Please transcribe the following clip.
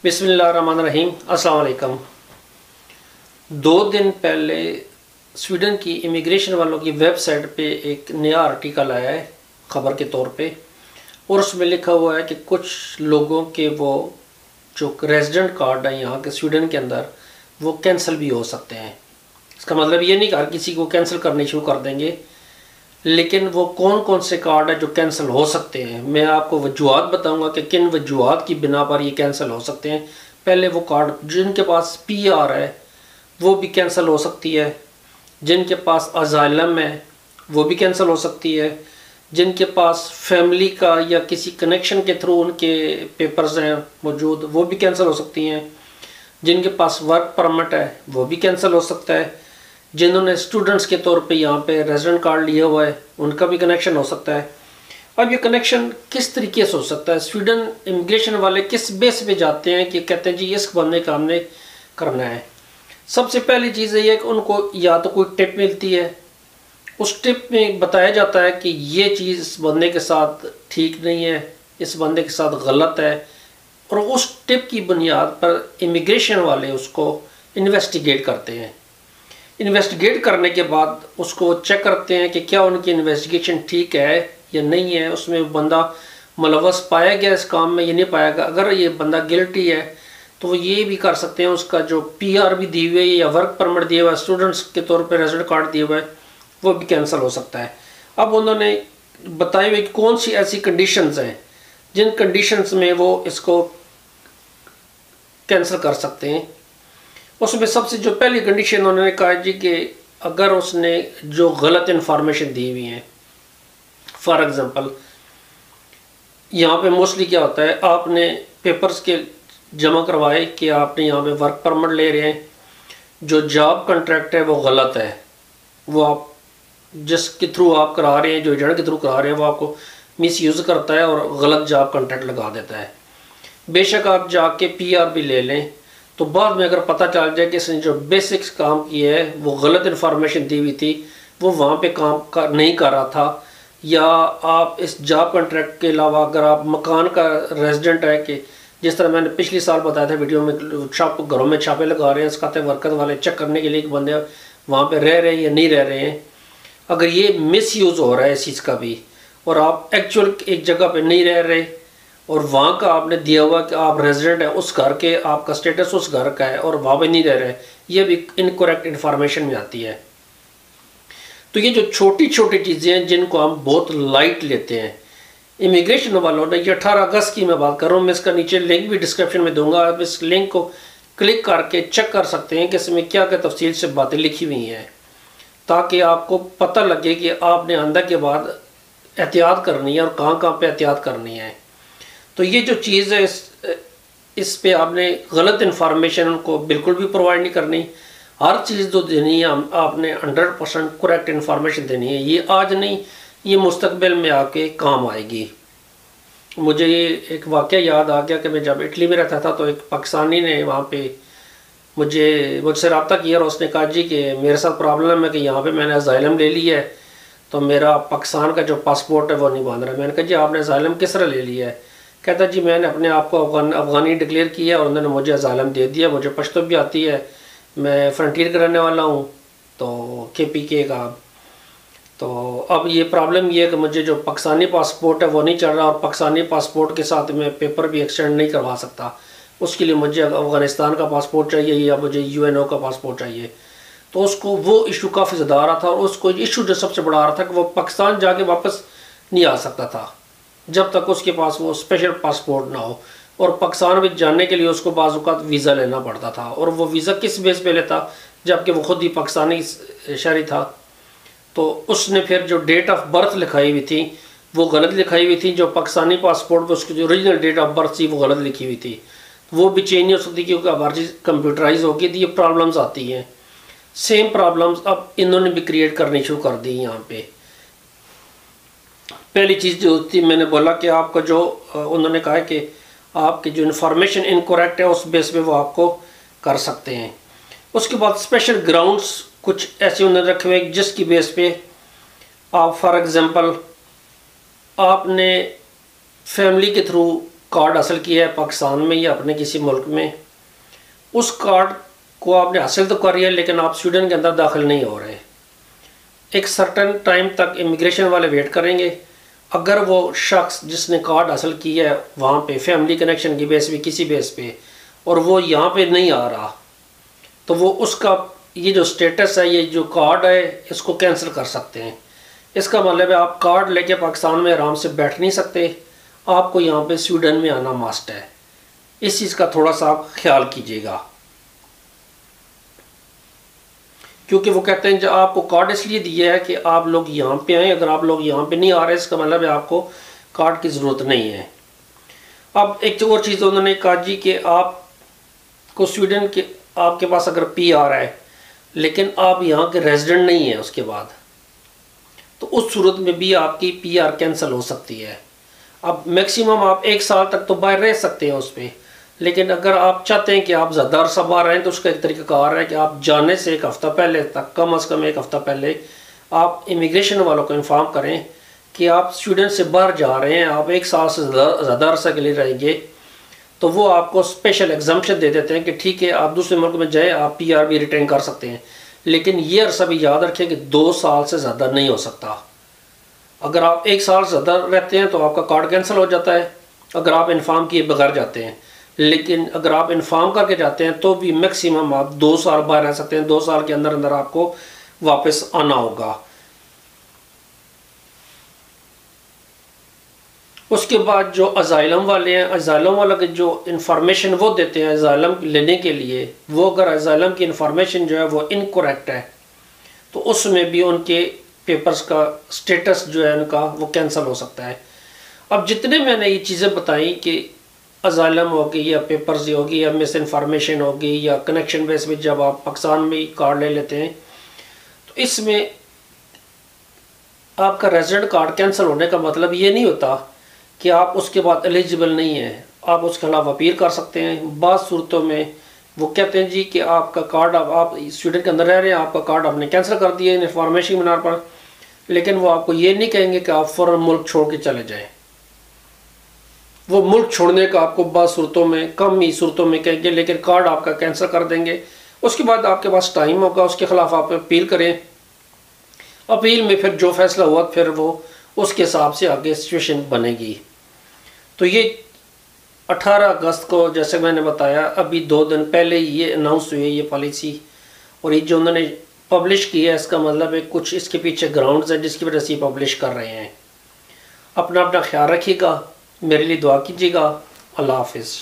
बिस्मिल्लाहिर्रहमानिर्रहीम। अस्सलाम वालेकुम। 2 दिन पहले स्वीडन की इमिग्रेशन वालों की वेबसाइट पे एक नया आर्टिकल आया है ख़बर के तौर पे, और उसमें लिखा हुआ है कि कुछ लोगों के वो जो रेजिडेंट कार्ड है यहाँ के स्वीडन के अंदर वो कैंसिल भी हो सकते हैं। इसका मतलब ये नहीं कि हर किसी को कैंसिल करने शुरू कर देंगे, लेकिन वो कौन कौन से कार्ड है जो कैंसिल हो सकते हैं। मैं आपको वजूहात बताऊंगा कि किन वजूहात की बिना पर ये कैंसिल हो सकते हैं। पहले वो कार्ड जिनके पास पीआर है वो भी कैंसिल हो सकती है, जिनके पास अजाइलम है वो भी कैंसिल हो सकती है, जिनके पास फैमिली का या किसी कनेक्शन के थ्रू उनके पेपर्स हैं मौजूद वो भी कैंसिल हो सकती हैं, जिनके पास वर्क परमिट है वो भी कैंसिल हो सकता है, जिन्होंने स्टूडेंट्स के तौर पे यहाँ पे रेजिडेंट कार्ड लिया हुआ है उनका भी कनेक्शन हो सकता है। अब ये कनेक्शन किस तरीके से हो सकता है, स्वीडन इमिग्रेशन वाले किस बेस पे जाते हैं कि कहते हैं जी इस बंदे का हमने करना है। सबसे पहली चीज़ ये है कि उनको या तो कोई टिप मिलती है, उस टिप में बताया जाता है कि ये चीज़ इस बंदे के साथ ठीक नहीं है, इस बंदे के साथ गलत है, और उस टिप की बुनियाद पर इमिग्रेशन वाले उसको इन्वेस्टिगेट करते हैं। इन्वेस्टिगेट करने के बाद उसको चेक करते हैं कि क्या उनकी इन्वेस्टिगेशन ठीक है या नहीं है, उसमें बंदा मुलव्वस पाया गया इस काम में या नहीं पाया गया। अगर ये बंदा गिल्टी है तो वो ये भी कर सकते हैं उसका जो पीआर भी दी हुई है या वर्क परमिट दिया हुआ है, स्टूडेंट्स के तौर पे रेजिडेंट कार्ड दिया हुआ है, वो भी कैंसिल हो सकता है। अब उन्होंने बताए हुए कौन सी ऐसी कंडीशंस हैं जिन कंडीशंस में वो इसको कैंसिल कर सकते हैं। उसमें सबसे जो पहली कंडीशन उन्होंने कहा जी कि अगर उसने जो गलत इन्फॉर्मेशन दी हुई है, फॉर एग्जांपल यहाँ पे मोस्टली क्या होता है, आपने पेपर्स के जमा करवाए कि आपने यहाँ पे वर्क परमिट ले रहे हैं, जो जॉब कॉन्ट्रैक्ट है वो गलत है, वो आप जिसके थ्रू आप करा रहे हैं, जो एजेंट के थ्रू करा रहे हैं वो आपको मिस यूज़ करता है और गलत जॉब कॉन्ट्रैक्ट लगा देता है। बेशक आप जाके पीआर भी ले लें तो बाद में अगर पता चल जाए कि इसने जो बेसिक्स काम किए है वो गलत इन्फॉर्मेशन दी हुई थी, वो वहाँ पे काम नहीं कर रहा था, या आप इस जॉब कॉन्ट्रैक्ट के अलावा अगर आप मकान का रेजिडेंट है कि जिस तरह मैंने पिछली साल बताया था वीडियो में, घरों में छापे लगा रहे हैं इसका वर्कर वाले चेक करने के लिए कि बंदे वहाँ पर रह रहे हैं या नहीं रह रहे हैं। अगर ये मिस यूज़ हो रहा है इस चीज़ का भी, और आप एक्चुअल एक जगह पर नहीं रह रहे और वहाँ का आपने दिया हुआ कि आप रेजिडेंट हैं उस घर के, आपका स्टेटस उस घर का है और वहाँ पे नहीं रह रहे, ये भी इनकरेक्ट इन्फॉर्मेशन में आती है। तो ये जो छोटी छोटी चीज़ें हैं जिनको हम बहुत लाइट लेते हैं, इमिग्रेशन वालों ने ये 18 अगस्त की मैं बात कर रहा हूँ, मैं इसका नीचे लिंक भी डिस्क्रिप्शन में दूंगा, आप इस लिंक को क्लिक करके चेक कर सकते हैं कि इसमें क्या क्या तफसील से बातें लिखी हुई हैं, ताकि आपको पता लगे कि आपने अंदर के बाद एहतियात करनी है और कहाँ कहाँ पर एहतियात करनी है। तो ये जो चीज़ है इस पे आपने गलत इन्फॉर्मेशन को बिल्कुल भी प्रोवाइड नहीं करनी। हर चीज़ जो देनी है आपने 100% करेक्ट इन्फॉर्मेशन देनी है। ये आज नहीं, ये मुस्तकबिल में आके काम आएगी। मुझे ये एक वाक़या याद आ गया कि मैं जब इटली में रहता था तो एक पाकिस्तानी ने वहाँ पे मुझसे रब्ता किया और उसने कहा जी कि मेरे साथ प्रॉब्लम है कि यहाँ पे मैंने अजाइलम ले लिया है तो मेरा पाकिस्तान का जो पासपोर्ट है वो नहीं बन रहा। मैंने कहा जी आपने अजाइलम किस तरह ले लिया है? कहता जी मैंने अपने आप को अफ़गानी डिक्लेयर किया और उन्होंने मुझे अज़ालम दे दिया, मुझे पश्तो भी आती है, मैं फ्रंटियर का रहने वाला हूँ तो KPK का। तो अब ये प्रॉब्लम ये है कि मुझे जो पाकिस्तानी पासपोर्ट है वो नहीं चल रहा और पाकिस्तानी पासपोर्ट के साथ मैं पेपर भी एक्सटेंड नहीं करवा सकता, उसके लिए मुझे अफ़गानिस्तान का पासपोर्ट चाहिए या मुझे UNO का पासपोर्ट चाहिए। तो उसको वो इशू काफ़ी ज़्यादा आ रहा था और उसको इशू जो सबसे बड़ा आ रहा था कि वो पाकिस्तान जाके वापस नहीं आ सकता था जब तक उसके पास वो स्पेशल पासपोर्ट ना हो, और पाकिस्तान में जाने के लिए उसको बाज़-औक़ात वीज़ा लेना पड़ता था, और वो वीज़ा किस बेस पे लेता जबकि वो ख़ुद ही पाकिस्तानी शहरी था। तो उसने फिर जो डेट ऑफ बर्थ लिखाई हुई थी वो गलत लिखाई हुई थी, जो पाकिस्तानी पासपोर्ट पर उसकी जो ओरिजिनल डेट ऑफ बर्थ थी वो गलत लिखी हुई थी, वो भी चेंज नहीं हो सकती क्योंकि अब हर चीज़ कंप्यूटराइज होगी तो ये प्रॉब्लम्स आती हैं। सेम प्रॉब्लम्स अब इन्होंने भी क्रिएट करनी शुरू कर दी यहाँ पे। पहली चीज़ जो थी मैंने बोला कि आपका जो उन्होंने कहा कि आपकी जो इन्फॉर्मेशन इनकरेक्ट है उस बेस पे वो आपको कर सकते हैं। उसके बाद स्पेशल ग्राउंड्स कुछ ऐसे उन्होंने रखे हुए जिसकी बेस पे आप फॉर एग्ज़ाम्पल आपने फैमिली के थ्रू कार्ड हासिल किया है पाकिस्तान में या अपने किसी मुल्क में, उस कार्ड को आपने हासिल तो कर लिया लेकिन आप स्वीडन के अंदर दाखिल नहीं हो रहे। एक सर्टेन टाइम तक इमिग्रेशन वाले वेट करेंगे। अगर वो शख्स जिसने कार्ड हासिल किया है वहाँ पे फैमिली कनेक्शन की बेस पे, किसी बेस पे, और वो यहाँ पे नहीं आ रहा, तो वो उसका ये जो स्टेटस है, ये जो कार्ड है, इसको कैंसिल कर सकते हैं। इसका मतलब है आप कार्ड लेके पाकिस्तान में आराम से बैठ नहीं सकते, आपको यहाँ पे स्वीडन में आना मस्ट है। इस चीज़ का थोड़ा सा आप ख्याल कीजिएगा, क्योंकि वो कहते हैं जो आपको कार्ड इसलिए दिया है कि आप लोग यहाँ पे आएँ। अगर आप लोग यहाँ पे नहीं आ रहे, इसका मतलब है आपको कार्ड की ज़रूरत नहीं है। अब एक और चीज़ उन्होंने कहा जी कि आपको स्वीडन के, आपके पास अगर PR है लेकिन आप यहाँ के रेजिडेंट नहीं हैं उसके बाद, तो उस सूरत में भी आपकी PR कैंसिल हो सकती है। अब मैक्सिमम आप 1 साल तक तो बाहर रह सकते हैं उस पर, लेकिन अगर आप चाहते हैं कि आप ज़्यादा अरसा बाहर रहें तो उसका एक तरीक़ाकार है कि आप जाने से 1 हफ़्ता पहले तक, कम अज़ कम 1 हफ़्ता पहले आप इमिग्रेशन वालों को इन्फॉर्म करें कि आप स्वीडन से बाहर जा रहे हैं, आप 1 साल से ज़्यादा अरसा के लिए रहेंगे, तो वो आपको स्पेशल एग्जम्पशन दे देते हैं कि ठीक है आप दूसरे मुल्क में जाए, आप PR भी रिटेन कर सकते हैं। लेकिन ये अरसा भी याद रखें कि 2 साल से ज़्यादा नहीं हो सकता। अगर आप 1 साल से ज़्यादा रहते हैं तो आपका कार्ड कैंसिल हो जाता है, अगर आप इन्फॉर्म किए बगैर जाते हैं। लेकिन अगर आप इन्फॉर्म करके जाते हैं तो भी मैक्सिमम आप 2 साल बाहर रह सकते हैं। 2 साल के अंदर अंदर आपको वापस आना होगा। उसके बाद जो अजाइलम वाले हैं, अजाइलम वाला के जो इन्फॉर्मेशन वो देते हैं अजाइलम लेने के लिए, वो अगर अजाइलम की इन्फॉर्मेशन जो है वो इनकरेक्ट है तो उसमें भी उनके पेपर्स का स्टेटस जो है उनका वो कैंसिल हो सकता है। अब जितने मैंने ये चीज़ें बताई कि अजाइलम होगी या पेपर्स होगी या मिस इन्फॉर्मेशन होगी या कनेक्शन बेस में जब आप पाकिस्तान में कार्ड ले लेते हैं, तो इसमें आपका रेजिडेंट कार्ड कैंसिल होने का मतलब ये नहीं होता कि आप उसके बाद एलिजिबल नहीं हैं। आप उसके खिलाफ अपील कर सकते हैं। बाद सूरतों में वो कहते हैं जी कि आपका कार्ड, आप स्वीडन के अंदर रह रहे हैं, आपका कार्ड आपने कैंसिल कर दिया इन्फॉर्मेशन के बिना पर, लेकिन वो आपको ये नहीं कहेंगे कि आप फ़ौरन मुल्क छोड़ के चले जाएं। वो मुल्क छोड़ने का आपको बाद सूरतों में, कम ही सूरतों में कहेंगे, लेकिन कार्ड आपका कैंसिल कर देंगे। उसके बाद आपके पास टाइम होगा, उसके खिलाफ आप अपील करें। अपील में फिर जो फैसला हुआ फिर वो उसके हिसाब से आगे सिचुएशन बनेगी। तो ये 18 अगस्त को जैसे मैंने बताया, अभी 2 दिन पहले ये अनाउंस हुई है ये पॉलिसी, और ये जो उन्होंने पब्लिश की है इसका मतलब है कुछ इसके पीछे ग्राउंड्स हैं जिसकी वजह से ये पब्लिश कर रहे हैं। अपना ख्याल रखिएगा, मेरे लिए दुआ कीजिएगा। अल्लाह हाफिज़।